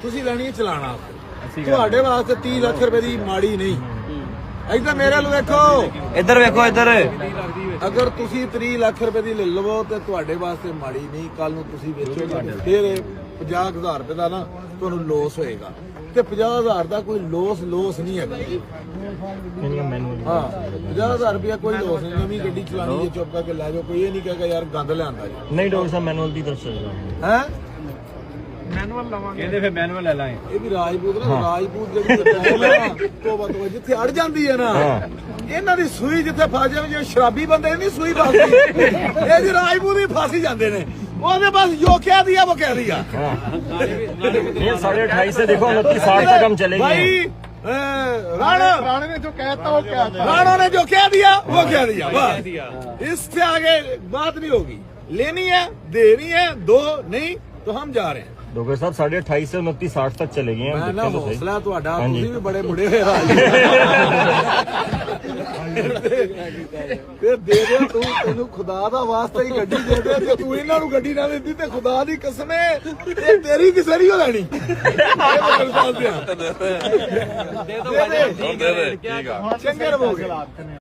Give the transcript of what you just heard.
ਤੁਸੀਂ ਲੈਣੀ ਹੈ ਚਲਾਣਾ ਤੁਹਾਡੇ ਵਾਸਤੇ 30 ਲੱਖ ਰੁਪਏ ਦੀ ਮਾੜੀ ਨਹੀਂ। ਇੱਧਰ ਮੇਰੇ ਵੱਲ ਵੇਖੋ, ਇੱਧਰ ਵੇਖੋ, ਇੱਧਰ ਅਗਰ ਤੁਸੀਂ 30 ਲੱਖ ਰੁਪਏ ਦੀ ਲੈ ਲਵੋ ਤੇ ਤੁਹਾਡੇ ਵਾਸਤੇ ਮਾੜੀ ਨਹੀਂ। ਕੱਲ ਨੂੰ ਤੁਸੀਂ ਵੇਚੋਗੇ ਫਿਰ 50,000 ਰੁਪਏ ਦਾ ਨਾ ਤੁਹਾਨੂੰ ਲੋਸ ਹੋਏਗਾ ਤੇ 50,000 ਦਾ ਕੋਈ ਲੋਸ ਨਹੀਂ ਹੈਗਾ। ਹਾਂ 50,000 ਰੁਪਇਆ ਕੋਈ ਲੋਸ ਨਹੀਂ। ਨਵੀਂ ਗੱਡੀ ਚਲਾਣੀ ਜੇ ਚੁੱਪ ਕਰਕੇ ਲੈ ਜਾਓ, ਕੋਈ ਇਹ ਨਹੀਂ ਕਹੇਗਾ ਯਾਰ ਗੰਦ ਲਿਆਂਦਾ ਜੀ। ਨਹੀਂ ਡਾਕਟਰ ਸਾਹਿਬ ਮੈਨੂਅਲ ਦੀ ਤਰਫ ਹੈ ਮੈਨੂਅਲ ਲਵਾਂਗੇ, ਕਹਿੰਦੇ ਫਿਰ ਮੈਨੂਅਲ ਲੈ ਲਾਂਗੇ। ਇਹ ਵੀ ਰਾਜਪੂਤ ਨਾ, ਰਾਜਪੂਤ ਜਿਹੜੀ ਤੋਬਾ ਜਿੱਥੇ ਅੜ ਜਾਂਦੀ ਹੈ ਨਾ, ਇਹਨਾਂ ਦੀ ਸੂਈ ਜਿੱਥੇ ਫਸ ਜਾਵੇ, ਜਿਵੇਂ ਸ਼ਰਾਬੀ ਬੰਦੇ ਨਹੀਂ ਸੂਈ ਫਸਦੀ, ਇਹ ਜੀ ਰਾਜਪੂਤ ਵੀ ਫਸ ਹੀ ਜਾਂਦੇ ਨੇ। ਉਹਦੇ ਬਸ ਜੋ ਕਹਿ ਦਿਆ ਉਹ ਕਹਿ ਦਿਆ। ये 28.5 से देखो 29.60 तक हम चलेंगे भाई। राणा ने जो कहता वो क्या था, राणा ने जो कह दिया वो कह दिया, बस इससे आगे बात नहीं होगी। लेनी है, देनी है, दो नहीं तो हम जा रहे हैं। डॉक्टर साहब 28.5 से 29.60 तक चलेंगे। मैं ना हौसला ਤੁਹਾਡਾ, ਤੁਸੀਂ ਵੀ ਬੜੇ ਮੁੜੇ ਹੋਏ ਰਾਜ ਤੇ ਦੇ ਦੇ ਤੂੰ, ਤੈਨੂੰ ਖੁਦਾ ਦਾ ਵਾਸਤਾ ਹੀ ਗੱਡੀ ਦੇ ਦੇ। ਜੇ ਤੂੰ ਇਹਨਾਂ ਨੂੰ ਗੱਡੀ ਨਾ ਦਿੰਦੀ ਤੇ ਖੁਦਾ ਦੀ ਕਸਮ ਹੈ ਇਹ ਤੇਰੀ ਕਿਸੇ ਨਹੀਂ ਹੋ ਲੈਣੀ। ਦੇ ਦੋ ਚੰਗੇ ਰਹੋਗੇ।